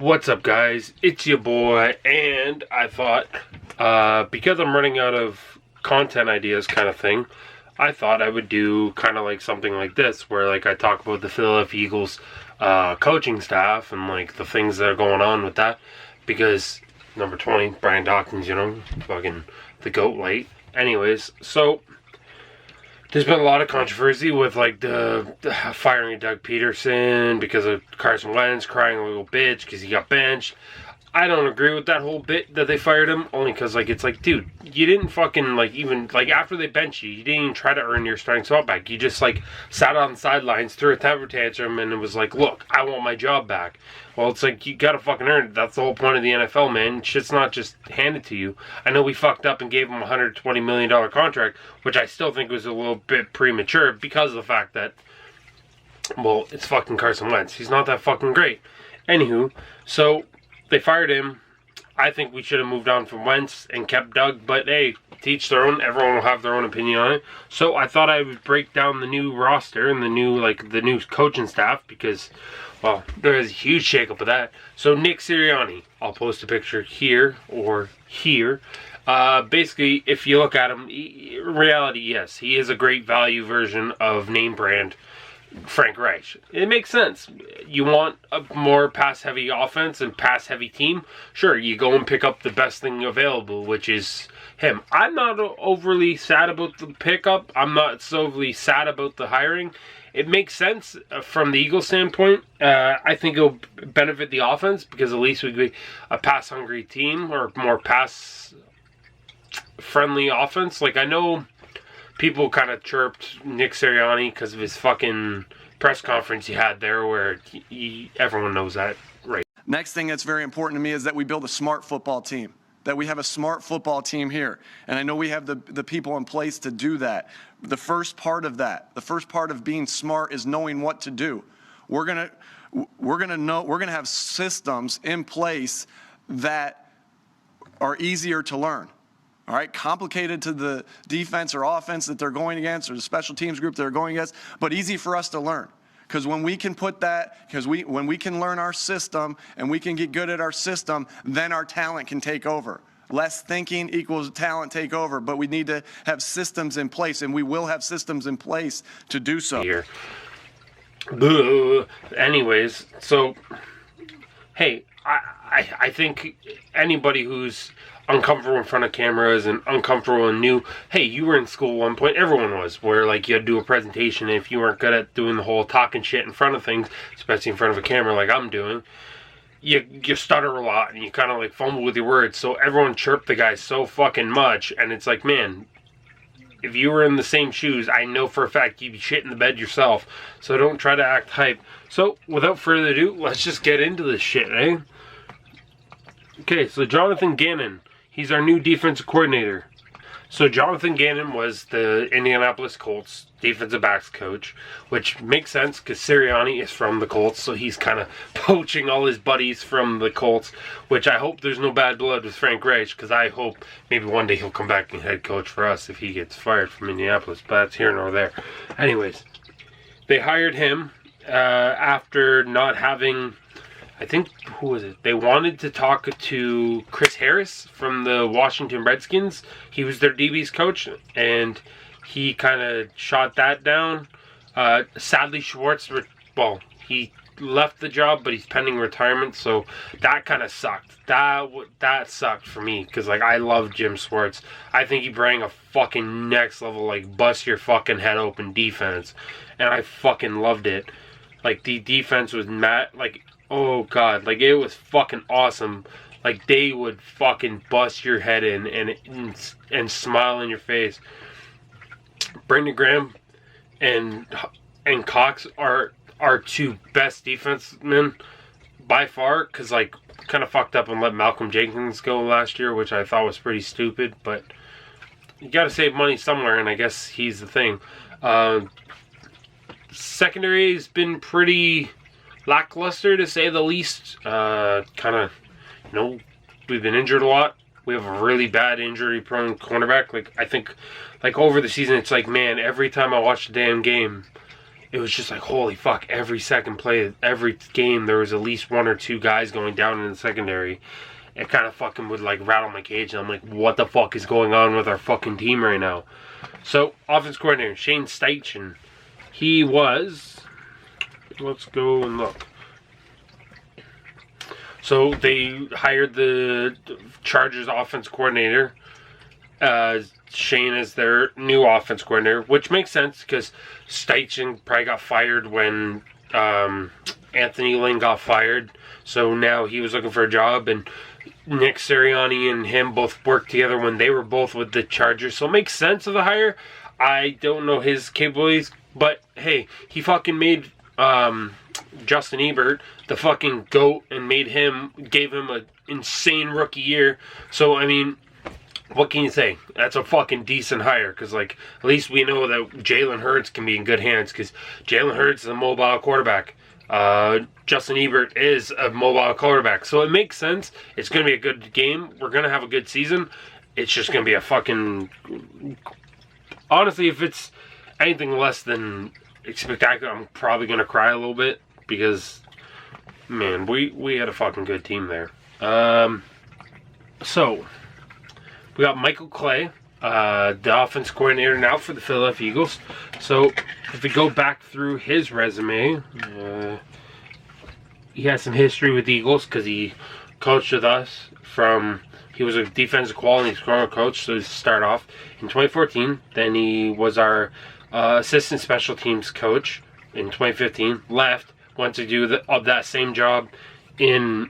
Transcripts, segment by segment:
What's up, guys? It's your boy, and I thought, because I'm running out of content ideas kind of thing, I thought I would do kind of like something like this, where like I talk about the Philadelphia Eagles coaching staff and like the things that are going on with that, because number 20, Brian Dawkins, you know, fucking the GOAT light. Anyways, so there's been a lot of controversy with like the firing of Doug Peterson because of Carson Wentz crying a little bitch because he got benched. I don't agree with that whole bit that they fired him, only because like it's like, dude, you didn't fucking like even like after they benched you didn't even try to earn your starting spot back. You just like sat on the sidelines, threw a temper tantrum, and it was like, look, I want my job back. Well, it's like you gotta fucking earn it. That's the whole point of the NFL, man. Shit's not just handed to you. I know we fucked up and gave him a $120 million contract, which I still think was a little bit premature because of the fact that, well, it's fucking Carson Wentz. He's not that fucking great. Anywho, so they fired him. I think we should have moved on from Wentz and kept Doug, but hey, teach their own. Everyone will have their own opinion on it. So I thought I would break down the new roster and the new coaching staff because, well, there is a huge shakeup of that. So Nick Sirianni, I'll post a picture here or here. Basically, if you look at him, in reality, yes, he is a great value version of name brand Frank Reich. It makes sense. You want a more pass-heavy offense and pass-heavy team? Sure, you go and pick up the best thing available, which is him. I'm not overly sad about the pickup. I'm not so overly sad about the hiring. It makes sense from the Eagles standpoint. I think it'll benefit the offense because at least we'd be a pass-hungry team or more pass-friendly offense. Like, I know people kind of chirped Nick Sirianni because of his fucking press conference he had there where everyone knows that, right? Next thing that's very important to me is that we build a smart football team, that we have a smart football team here. And I know we have the people in place to do that. The first part of that, the first part of being smart is knowing what to do. We're going to have systems in place that are easier to learn. All right, complicated to the defense or offense that they're going against or the special teams group they're going against, but easy for us to learn. Because when we can put that, when we can learn our system and we can get good at our system, then our talent can take over. Less thinking equals talent take over, but we need to have systems in place, and we will have systems in place to do so. Here. Anyways, so, hey, I think anybody who's uncomfortable in front of cameras and uncomfortable and new. Hey, you were in school at one point. Everyone was. Where like you had to do a presentation. And if you weren't good at doing the whole talking shit in front of things, especially in front of a camera like I'm doing, you stutter a lot and you kind of like fumble with your words. So everyone chirped the guy so fucking much, and it's like, man, if you were in the same shoes, I know for a fact you'd be shit in the bed yourself. So don't try to act hype. So without further ado, let's just get into this shit, eh? Okay, so Jonathan Gannon. He's our new defensive coordinator. So Jonathan Gannon was the Indianapolis Colts defensive backs coach, which makes sense because Sirianni is from the Colts, so he's kind of poaching all his buddies from the Colts, which I hope there's no bad blood with Frank Reich, because I hope maybe one day he'll come back and head coach for us if he gets fired from Indianapolis, but that's here nor there. Anyways, they hired him after not having, I think, who was it? They wanted to talk to Chris Harris from the Washington Redskins. He was their DB's coach, and he kind of shot that down. Sadly, Schwartz, well, he left the job, but he's pending retirement, so that kind of sucked. That sucked for me, because, like, I love Jim Schwartz. I think he brought a fucking next level, like, bust your fucking head open defense, and I fucking loved it. Like, the defense was like, oh god, like it was fucking awesome. Like they would fucking bust your head in and smile in your face. Brendan Graham and Cox are our two best defensemen by far, because like kind of fucked up and let Malcolm Jenkins go last year, which I thought was pretty stupid, but you gotta save money somewhere, and I guess he's the thing. Secondary has been pretty lackluster, to say the least. Kind of, you know, we've been injured a lot. We have a really bad injury-prone cornerback. Like, I think, like, over the season, it's like, man, every time I watch the damn game, it was just like, holy fuck, every second play, every game, there was at least 1 or 2 guys going down in the secondary. It kind of fucking would like rattle my cage, and I'm like, what the fuck is going on with our fucking team right now? So, offense coordinator, Shane Steichen, he was, let's go and look. So, they hired the Chargers offense coordinator, Shane is their new offense coordinator, which makes sense because Steichen probably got fired when Anthony Lynn got fired. So now he was looking for a job, and Nick Sirianni and him both worked together when they were both with the Chargers. So it makes sense of the hire. I don't know his capabilities, but hey, he fucking made Justin Ebert the fucking GOAT and gave him an insane rookie year. So, I mean, what can you say? That's a fucking decent hire, because, like, at least we know that Jalen Hurts can be in good hands, because Jalen Hurts is a mobile quarterback. Justin Ebert is a mobile quarterback. So it makes sense. It's going to be a good game. We're going to have a good season. It's just going to be a fucking... Honestly, if it's anything less than spectacular, I'm probably going to cry a little bit, because, man, we had a fucking good team there. So... we got Michael Clay, the offense coordinator now for the Philadelphia Eagles. So, if we go back through his resume, he has some history with the Eagles because he coached with us he was a defensive quality scorer coach, so to start off in 2014. Then he was our assistant special teams coach in 2015. Left, went to do that same job in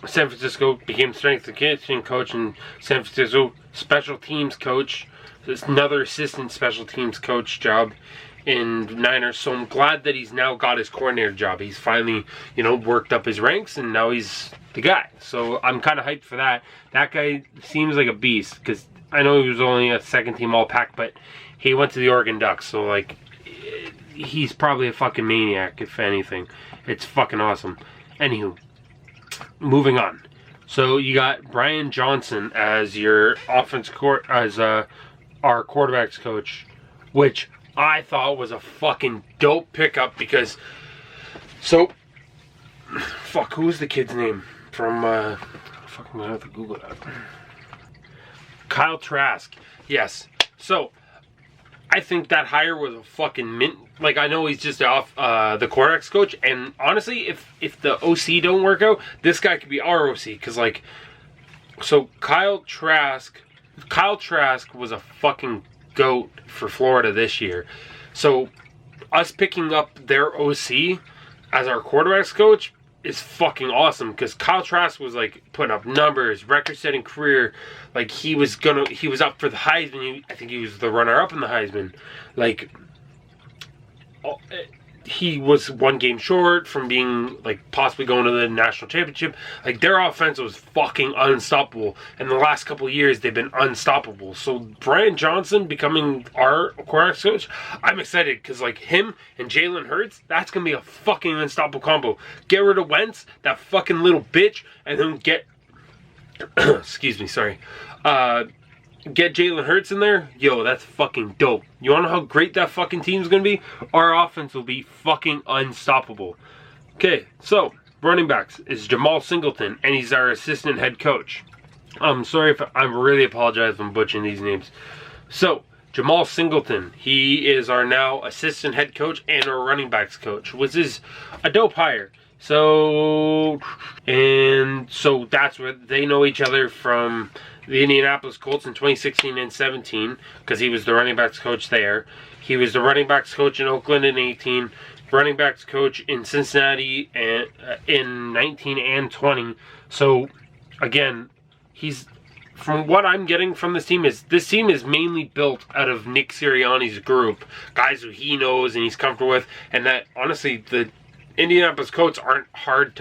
San Francisco, became strength and conditioning coach in San Francisco, special teams coach. There's another assistant special teams coach job in Niners. So I'm glad that he's now got his coordinator job. He's finally, worked up his ranks, and now he's the guy. So I'm kind of hyped for that. That guy seems like a beast, because I know he was only a second team All-Pac, but he went to the Oregon Ducks. So, like, he's probably a fucking maniac, if anything. It's fucking awesome. Anywho. Moving on. So you got Brian Johnson as your our quarterbacks coach, which I thought was a fucking dope pickup because who was the kid's name from fucking gonna have to Google that. Kyle Trask. Yes. So I think that hire was a fucking mint. Like, I know he's just off the quarterbacks coach, and honestly, if the OC don't work out, this guy could be our OC. Because, like, so Kyle Trask was a fucking GOAT for Florida this year. So us picking up their OC as our quarterbacks coach is fucking awesome, because Kyle Trask was like putting up numbers, record-setting career. Like, he was up for the Heisman. I think he was the runner-up in the Heisman. Like, he was one game short from being like possibly going to the national championship. Like, their offense was fucking unstoppable. And the last couple of years, they've been unstoppable. So Brian Johnson becoming our quarterback coach, I'm excited, because like him and Jalen Hurts, that's gonna be a fucking unstoppable combo. Get rid of Wentz, that fucking little bitch, and then get excuse me, sorry. Get Jalen Hurts in there, yo, that's fucking dope. You wanna know how great that fucking team's gonna be? Our offense will be fucking unstoppable. Okay, so running backs is Jamal Singleton, and he's our assistant head coach. I'm sorry if I really apologize if I'm butchering these names. So Jamal Singleton, he is our now assistant head coach and our running backs coach, which is a dope hire. So that's where they know each other from the Indianapolis Colts in 2016 and 17, because he was the running backs coach there. He was the running backs coach in Oakland in 18, running backs coach in Cincinnati in 19 and 20. So, again, from what I'm getting from this team is mainly built out of Nick Sirianni's group, guys who he knows and he's comfortable with, and that, honestly, the Indianapolis Colts aren't hard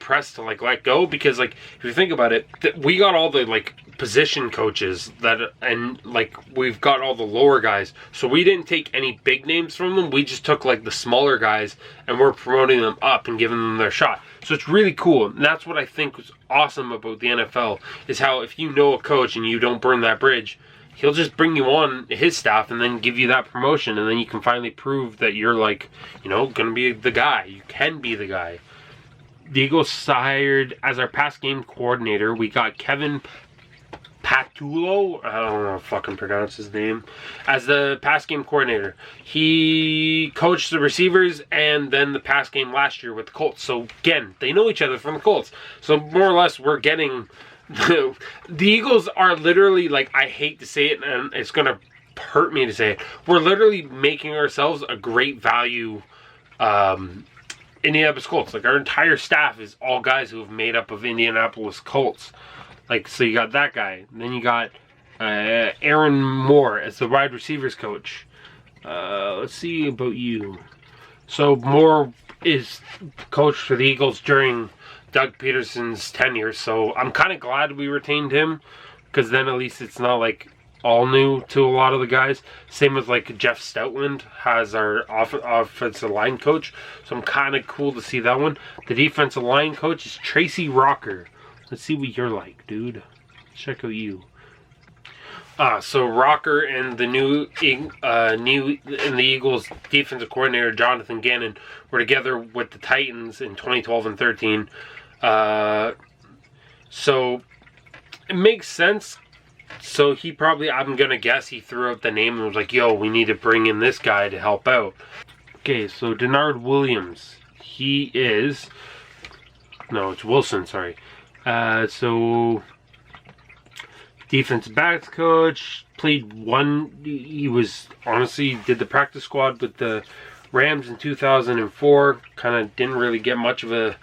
pressed to like let go, because like if you think about it, we got all the like position coaches and like we've got all the lower guys, so we didn't take any big names from them. We just took like the smaller guys and we're promoting them up and giving them their shot. So it's really cool, and that's what I think was awesome about the NFL, is how if you know a coach and you don't burn that bridge, he'll just bring you on his staff and then give you that promotion, and then you can finally prove that you're like, you know, gonna be the guy. You can be the guy. The Eagles hired as our pass game coordinator. We got Kevin Patullo, I don't know how to fucking pronounce his name, as the pass game coordinator. He coached the receivers and then the pass game last year with the Colts. So again, they know each other from the Colts. So more or less, we're getting the Eagles are literally, like, I hate to say it, and it's gonna hurt me to say it, we're literally making ourselves a great value Indianapolis Colts. Like, our entire staff is all guys who have made up of Indianapolis Colts. Like, so you got that guy. And then you got Aaron Moore as the wide receivers coach. Let's see about you. So Moore is coach for the Eagles during Doug Peterson's tenure. So I'm kind of glad we retained him, because then at least it's not like all new to a lot of the guys. Same with like Jeff Stoutland has our offensive line coach. So I'm kind of cool to see that one. The defensive line coach is Tracy Rocker. Let's see what you're like, dude. Check out you. So Rocker and the new the Eagles defensive coordinator Jonathan Gannon were together with the Titans in 2012 and 13. So it makes sense. So he probably, I'm gonna guess, he threw out the name and was like, "Yo, we need to bring in this guy to help out." Okay, so Denard Williams. He is. No, it's Wilson. Sorry. So defensive backs coach, he was honestly did the practice squad with the Rams in 2004. Kind of didn't really get much of a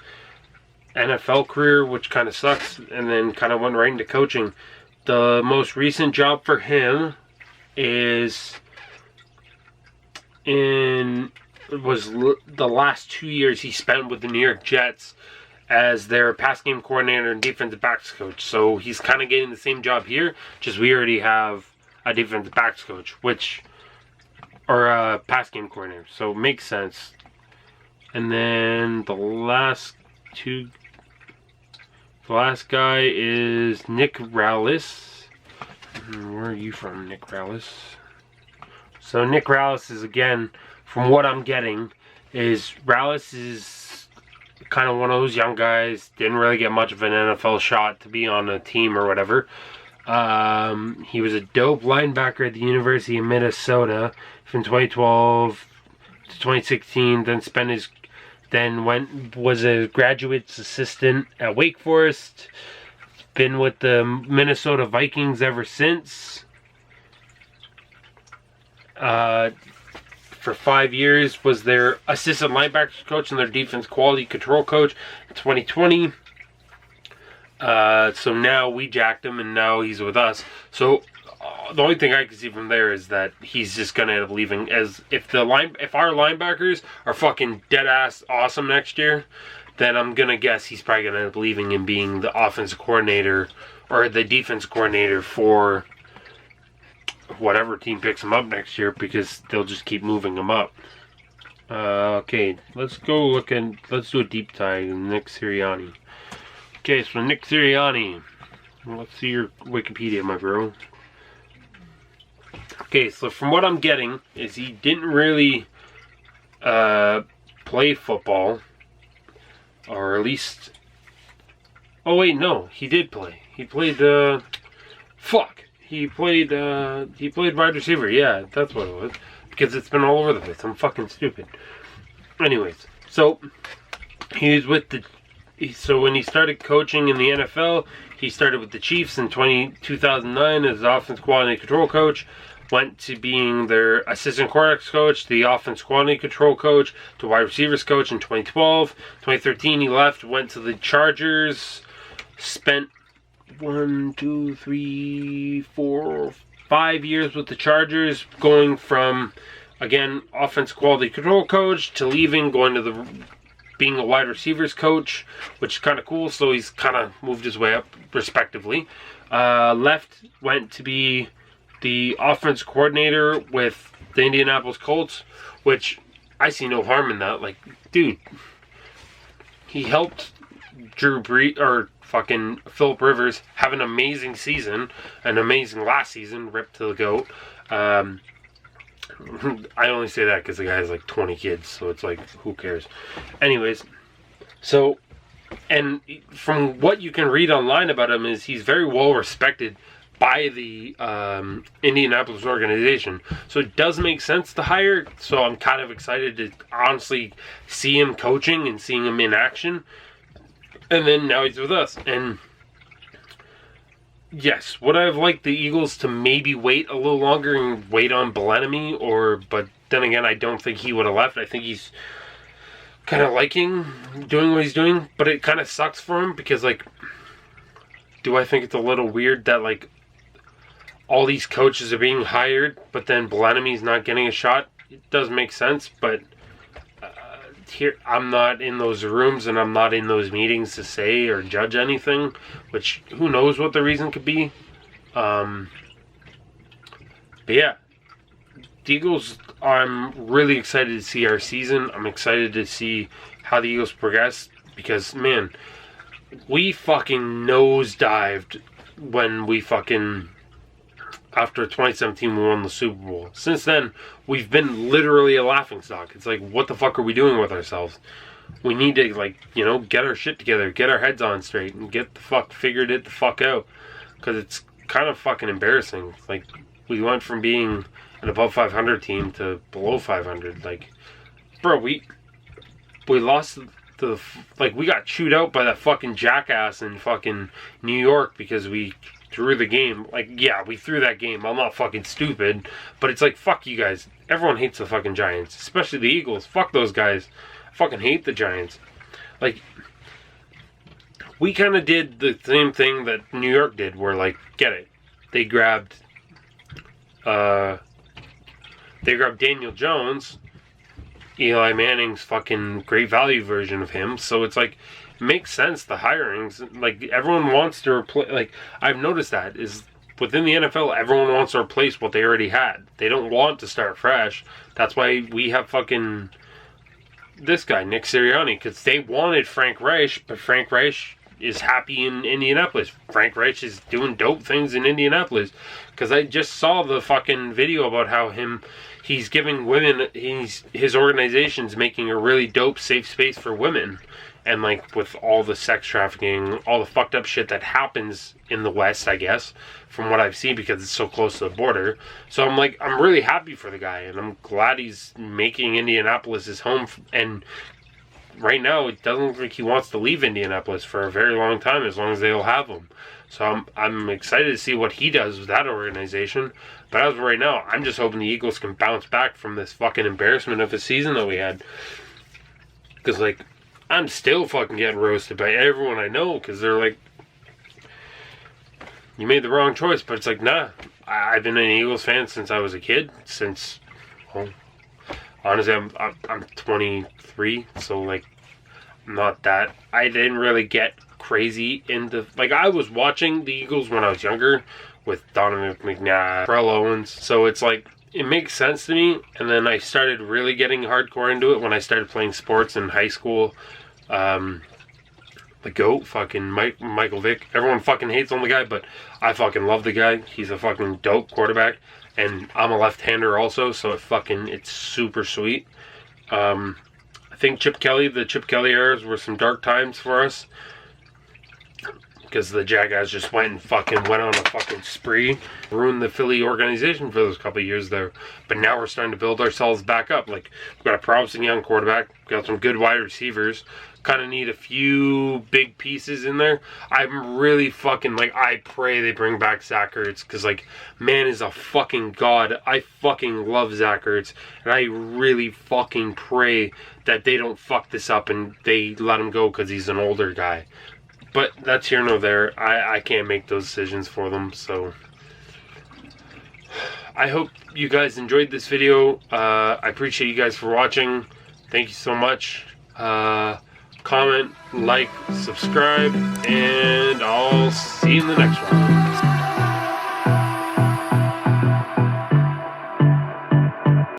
NFL career, which kind of sucks, and then kind of went right into coaching. The most recent job for him was the last 2 years he spent with the New York Jets as their pass game coordinator and defensive backs coach. So he's kind of getting the same job here, just we already have a defensive backs coach, or a pass game coordinator. So it makes sense. And then the last guy is Nick Rallis. Where are you from, Nick Rallis? So Nick Rallis is, again, from what I'm getting, Rallis is kind of one of those young guys, didn't really get much of an NFL shot to be on a team or whatever. He was a dope linebacker at the University of Minnesota from 2012 to 2016. Was a graduate's assistant at Wake Forest. Been with the Minnesota Vikings ever since. For 5 years, was their assistant linebackers coach and their defense quality control coach in 2020. So now we jacked him, and now he's with us. So the only thing I can see from there is that he's just gonna end up leaving. As if our linebackers are fucking dead ass awesome next year, then I'm gonna guess he's probably gonna end up leaving and being the offensive coordinator or the defense coordinator for whatever team picks him up next year, because they'll just keep moving him up. Okay, let's do a deep dive in Nick Sirianni. Okay, so Nick Sirianni, let's see your Wikipedia, my bro. Okay, so from what I'm getting is he didn't really play football, or at least, oh wait, no, he did play. He played He played wide receiver. Yeah, that's what it was. Because it's been all over the place. I'm fucking stupid. Anyways, so so when he started coaching in the NFL, he started with the Chiefs in 2009 as offense quality control coach. Went to being their assistant quarterbacks coach, the offense quality control coach, to wide receivers coach in 2012. 2013 he left, went to the Chargers, spent 5 years with the Chargers, going from, again, offense quality control coach to leaving, going to being a wide receivers coach, which is kind of cool. So he's kind of moved his way up respectively. Went to be the offense coordinator with the Indianapolis Colts, which I see no harm in that. Like, dude, he helped Drew Brees, or fucking Phillip Rivers have an amazing season, an amazing last season, rip to the GOAT. I only say that because the guy has like 20 kids, so it's like, who cares? Anyways, so, and from what you can read online about him is he's very well respected by the Indianapolis organization. So it does make sense to hire. So I'm kind of excited to honestly see him coaching and seeing him in action. And then now he's with us. And yes, would I have liked the Eagles to maybe wait a little longer and wait on Bellamy? But then again, I don't think he would have left. I think he's kind of liking doing what he's doing. But it kind of sucks for him because, like, do I think it's a little weird that, like, all these coaches are being hired, but then Bellamy's not getting a shot? It does make sense, but here I'm not in those rooms and I'm not in those meetings to say or judge anything, which who knows what the reason could be. But yeah, the Eagles, I'm really excited to see our season. I'm excited to see how the Eagles progress because, man, we fucking nosedived when we fucking... After 2017, we won the Super Bowl. Since then, we've been literally a laughingstock. It's like, what the fuck are we doing with ourselves? We need to, like, you know, get our shit together, get our heads on straight, and figured it the fuck out. Because it's kind of fucking embarrassing. Like, we went from being an above 500 team to below 500. Like, bro, we lost we got chewed out by that fucking jackass in fucking New York because we threw the game. Like, yeah, we threw that game. I'm not fucking stupid. But it's like, fuck you guys. Everyone hates the fucking Giants. Especially the Eagles. Fuck those guys. I fucking hate the Giants. Like, we kind of did the same thing that New York did. Where, like, get it. They grabbed Daniel Jones, Eli Manning's fucking great value version of him. So it's like, makes sense, the hirings. Like, everyone wants to replace, like, I've noticed that is within the NFL, everyone wants to replace what they already had. They don't want to start fresh. That's why we have fucking this guy, Nick Sirianni, because they wanted Frank Reich, but Frank Reich is happy in Indianapolis. Frank Reich is doing dope things in Indianapolis. Because I just saw the fucking video about how he's giving women, his organization's making a really dope safe space for women. And, like, with all the sex trafficking, all the fucked up shit that happens in the West, I guess, from what I've seen, because it's so close to the border. So I'm like, I'm really happy for the guy, and I'm glad he's making Indianapolis his home. And right now, it doesn't look like he wants to leave Indianapolis for a very long time, as long as they'll have him. So I'm excited to see what he does with that organization. But as of right now, I'm just hoping the Eagles can bounce back from this fucking embarrassment of a season that we had. Because, like, I'm still fucking getting roasted by everyone I know, because they're like, you made the wrong choice. But it's like, nah, I've been an Eagles fan since I was a kid. Since, well, honestly, I'm 23, so, like, not that. I didn't really get crazy into, like, I was watching the Eagles when I was younger with Donovan McNabb, Terrell Owens, so it's like, it makes sense to me. And then I started really getting hardcore into it when I started playing sports in high school. The GOAT, fucking Michael Vick. Everyone fucking hates on the guy, but I fucking love the guy. He's a fucking dope quarterback. And I'm a left-hander also, so it's super sweet. I think the Chip Kelly eras were some dark times for us. Because the Jaguars just went on a fucking spree. Ruined the Philly organization for those couple of years there. But now we're starting to build ourselves back up. Like, we've got a promising young quarterback. We've got some good wide receivers. Kind of need a few big pieces in there. I'm really fucking, like, I pray they bring back Zach Ertz. Because, like, man is a fucking god. I fucking love Zach Ertz. And I really fucking pray that they don't fuck this up and they let him go because he's an older guy. But that's here nor there. I can't make those decisions for them. So I hope you guys enjoyed this video. I appreciate you guys for watching. Thank you so much. Comment, like, subscribe, and I'll see you in the next one.